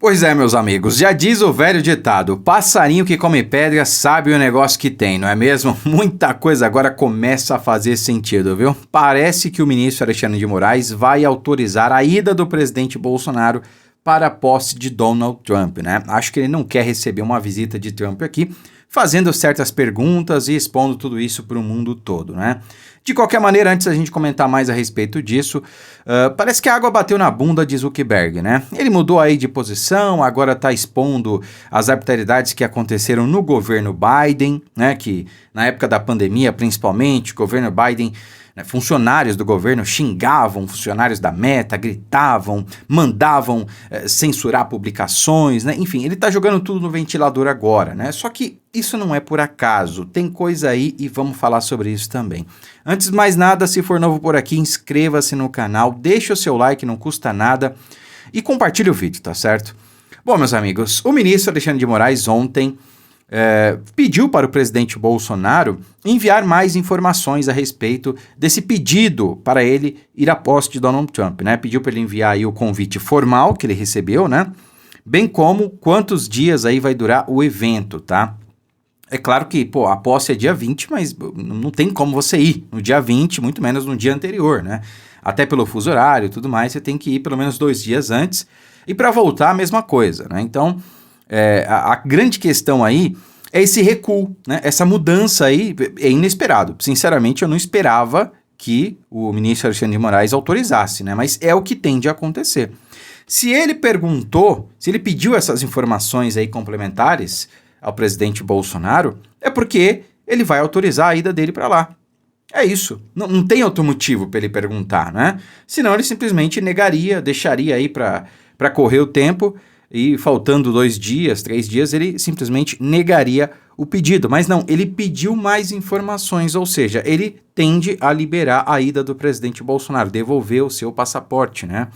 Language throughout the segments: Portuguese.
Pois é, meus amigos, já diz o velho ditado, passarinho que come pedra sabe o negócio que tem, não é mesmo? Muita coisa agora começa a fazer sentido, viu? Parece que o ministro Alexandre de Moraes vai autorizar a ida do presidente Bolsonaro para a posse de Donald Trump, né? Acho que ele não quer receber uma visita de Trump aqui, fazendo certas perguntas e expondo tudo isso para o mundo todo, né? De qualquer maneira, antes da gente comentar mais a respeito disso, parece que a água bateu na bunda de Zuckerberg, né? Ele mudou aí de posição, agora está expondo as arbitrariedades que aconteceram no governo Biden, né? Que na época da pandemia, principalmente, o governo Biden, né, funcionários do governo xingavam funcionários da Meta, gritavam, mandavam censurar publicações, né? Enfim, ele está jogando tudo no ventilador agora, né? Só que isso não é por acaso, tem coisa aí e vamos falar sobre isso também. Antes de mais nada, se for novo por aqui, inscreva-se no canal, deixe o seu like, não custa nada, e compartilhe o vídeo, tá certo? Bom, meus amigos, o ministro Alexandre de Moraes ontem pediu para o presidente Bolsonaro enviar mais informações a respeito desse pedido para ele ir à posse de Donald Trump, né? Pediu para ele enviar aí o convite formal que ele recebeu, né? Bem como quantos dias aí vai durar o evento, tá? É claro que, a posse é dia 20, mas não tem como você ir no dia 20, muito menos no dia anterior, né? Até pelo fuso horário e tudo mais, você tem que ir pelo menos 2 dias antes. E para voltar, a mesma coisa, né? Então, a grande questão aí é esse recuo, né? Essa mudança aí é inesperado. Sinceramente, eu não esperava que o ministro Alexandre de Moraes autorizasse, né? Mas é o que tende a acontecer. Se ele pediu essas informações aí complementares ao presidente Bolsonaro, é porque ele vai autorizar a ida dele para lá. É isso. Não tem outro motivo para ele perguntar, né? Senão ele simplesmente negaria, deixaria aí para correr o tempo e faltando 2 dias, 3 dias, ele simplesmente negaria o pedido. Mas não, ele pediu mais informações, ou seja, ele tende a liberar a ida do presidente Bolsonaro, devolver o seu passaporte, né?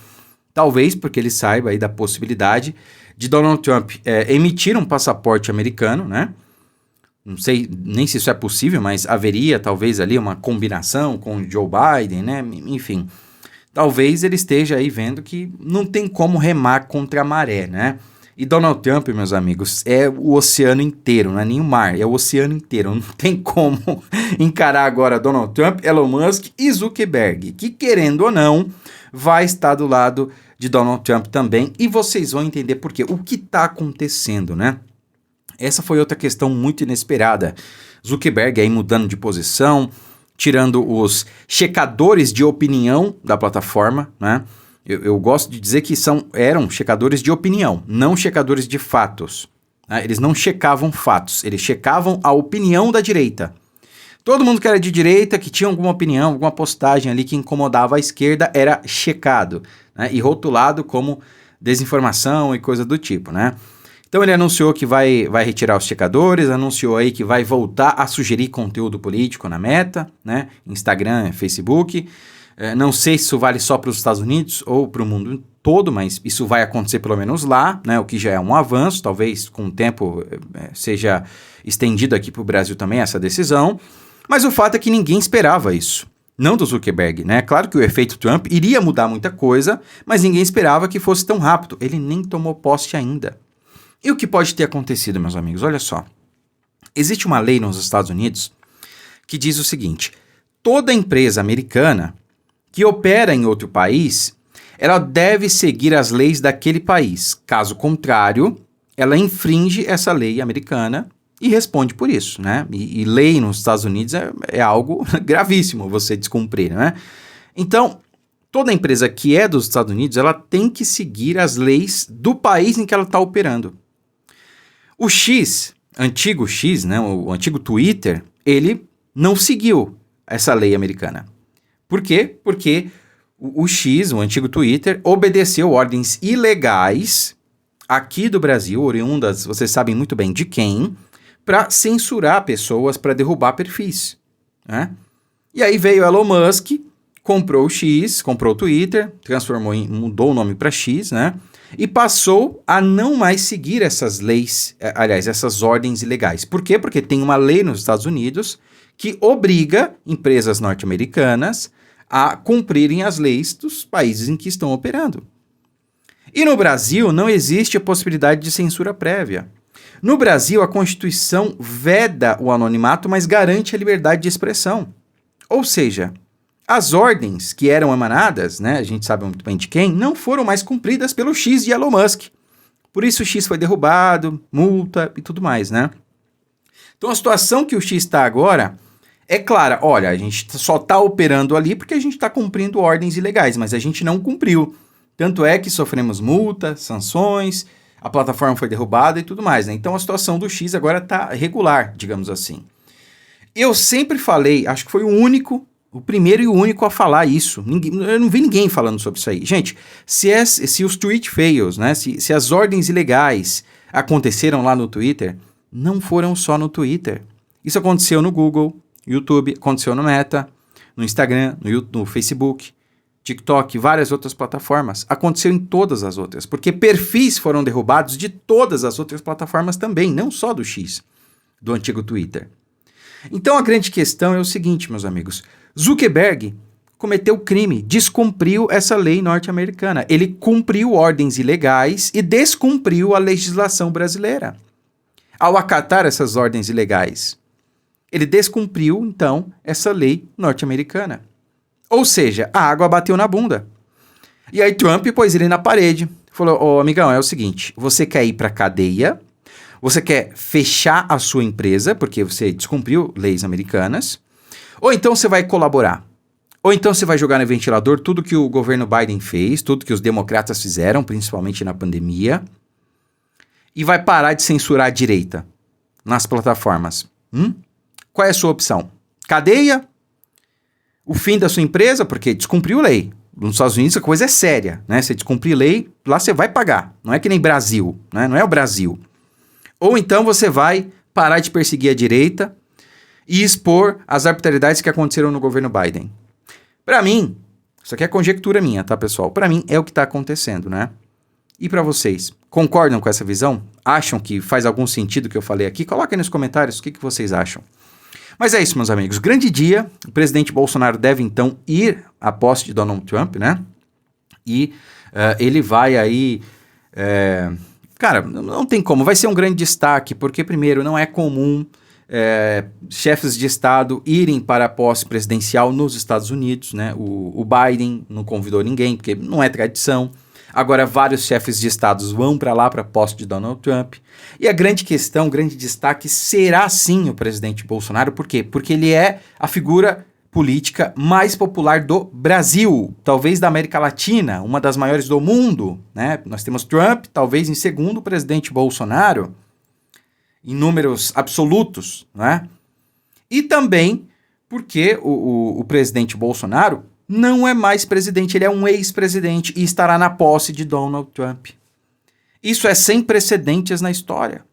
Talvez porque ele saiba aí da possibilidade de Donald Trump emitir um passaporte americano, né? Não sei nem se isso é possível, mas haveria talvez ali uma combinação com o Joe Biden, né? Enfim, talvez ele esteja aí vendo que não tem como remar contra a maré, né? E Donald Trump, meus amigos, é o oceano inteiro, não é nem o mar, é o oceano inteiro. Não tem como encarar agora Donald Trump, Elon Musk e Zuckerberg, que querendo ou não, vai estar do lado de Donald Trump também, e vocês vão entender por quê. O que está acontecendo, né? Essa foi outra questão muito inesperada. Zuckerberg aí mudando de posição, tirando os checadores de opinião da plataforma, né? Eu gosto de dizer que eram checadores de opinião, não checadores de fatos, né? Eles não checavam fatos, eles checavam a opinião da direita. Todo mundo que era de direita, que tinha alguma opinião, alguma postagem ali que incomodava a esquerda, era checado, né? E rotulado como desinformação e coisa do tipo, né? Então ele anunciou que vai retirar os checadores, anunciou aí que vai voltar a sugerir conteúdo político na Meta, né? Instagram, Facebook. Não sei se isso vale só para os Estados Unidos ou para o mundo todo, mas isso vai acontecer pelo menos lá, né? O que já é um avanço, talvez com o tempo seja estendido aqui para o Brasil também essa decisão. Mas o fato é que ninguém esperava isso. Não do Zuckerberg, né? Claro que o efeito Trump iria mudar muita coisa, mas ninguém esperava que fosse tão rápido. Ele nem tomou posse ainda. E o que pode ter acontecido, meus amigos? Olha só. Existe uma lei nos Estados Unidos que diz o seguinte: toda empresa americana que opera em outro país, ela deve seguir as leis daquele país. Caso contrário, ela infringe essa lei americana e responde por isso, né? E lei nos Estados Unidos é algo gravíssimo você descumprir, né? Então, toda empresa que é dos Estados Unidos, ela tem que seguir as leis do país em que ela está operando. O antigo X, né, o antigo Twitter, ele não seguiu essa lei americana. Por quê? Porque o X, o antigo Twitter, obedeceu ordens ilegais aqui do Brasil, oriundas, vocês sabem muito bem de quem, para censurar pessoas, para derrubar perfis, né? E aí veio Elon Musk, comprou o X, comprou o Twitter, mudou o nome para X, né? E passou a não mais seguir essas leis, essas ordens ilegais. Por quê? Porque tem uma lei nos Estados Unidos que obriga empresas norte-americanas a cumprirem as leis dos países em que estão operando. E no Brasil não existe a possibilidade de censura prévia. No Brasil, a Constituição veda o anonimato, mas garante a liberdade de expressão. Ou seja, as ordens que eram emanadas, né, a gente sabe muito bem de quem, não foram mais cumpridas pelo X de Elon Musk. Por isso o X foi derrubado, multa e tudo mais, né? Então a situação que o X está agora é clara. Olha, a gente só está operando ali porque a gente está cumprindo ordens ilegais, mas a gente não cumpriu. Tanto é que sofremos multa, sanções, a plataforma foi derrubada e tudo mais, né? Então a situação do X agora está regular, digamos assim. Eu sempre falei, acho que foi o primeiro e o único a falar isso. Eu não vi ninguém falando sobre isso aí. Gente, se os tweet fails, né? Se as ordens ilegais aconteceram lá no Twitter, não foram só no Twitter. Isso aconteceu no Google, YouTube, aconteceu no Meta, no Instagram, no Facebook, TikTok, várias outras plataformas. Aconteceu em todas as outras, porque perfis foram derrubados de todas as outras plataformas também, não só do X, do antigo Twitter. Então a grande questão é o seguinte, meus amigos. Zuckerberg cometeu crime, descumpriu essa lei norte-americana. Ele cumpriu ordens ilegais e descumpriu a legislação brasileira. Ao acatar essas ordens ilegais, ele descumpriu, então, essa lei norte-americana. Ou seja, a água bateu na bunda. E aí Trump pôs ele na parede. Falou, ô amigão, é o seguinte, você quer ir pra cadeia, você quer fechar a sua empresa, porque você descumpriu leis americanas, ou então você vai colaborar. Ou então você vai jogar no ventilador tudo que o governo Biden fez, tudo que os democratas fizeram, principalmente na pandemia, e vai parar de censurar a direita nas plataformas. Qual é a sua opção? Cadeia? O fim da sua empresa, porque descumpriu lei. Nos Estados Unidos a coisa é séria, né? Você descumprir lei, lá você vai pagar. Não é que nem Brasil, né? Não é o Brasil. Ou então você vai parar de perseguir a direita e expor as arbitrariedades que aconteceram no governo Biden. Para mim, isso aqui é conjectura minha, tá, pessoal? Para mim é o que está acontecendo, né? E para vocês, concordam com essa visão? Acham que faz algum sentido o que eu falei aqui? Coloquem nos comentários o que vocês acham. Mas é isso, meus amigos. Grande dia. O presidente Bolsonaro deve, então, ir à posse de Donald Trump, né? E ele vai aí... cara, não tem como. Vai ser um grande destaque, porque, primeiro, não é comum chefes de Estado irem para a posse presidencial nos Estados Unidos, né? O Biden não convidou ninguém, porque não é tradição. Agora, vários chefes de estados vão para lá para a posse de Donald Trump. E a grande questão, o grande destaque será sim o presidente Bolsonaro. Por quê? Porque ele é a figura política mais popular do Brasil, talvez da América Latina, uma das maiores do mundo, né? Nós temos Trump, talvez em segundo o presidente Bolsonaro, em números absolutos, né? E também porque o presidente Bolsonaro não é mais presidente, ele é um ex-presidente e estará na posse de Donald Trump. Isso é sem precedentes na história.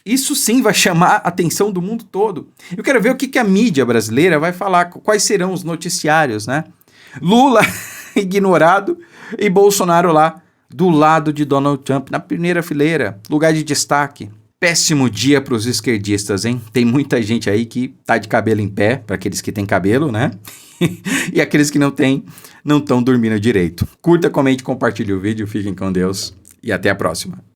Isso sim vai chamar a atenção do mundo todo. Eu quero ver o que a mídia brasileira vai falar, quais serão os noticiários, né? Lula ignorado e Bolsonaro lá do lado de Donald Trump, na primeira fileira, lugar de destaque. Péssimo dia para os esquerdistas, hein? Tem muita gente aí que tá de cabelo em pé, para aqueles que têm cabelo, né? E aqueles que não têm, não estão dormindo direito. Curta, comente, compartilhe o vídeo, fiquem com Deus e até a próxima.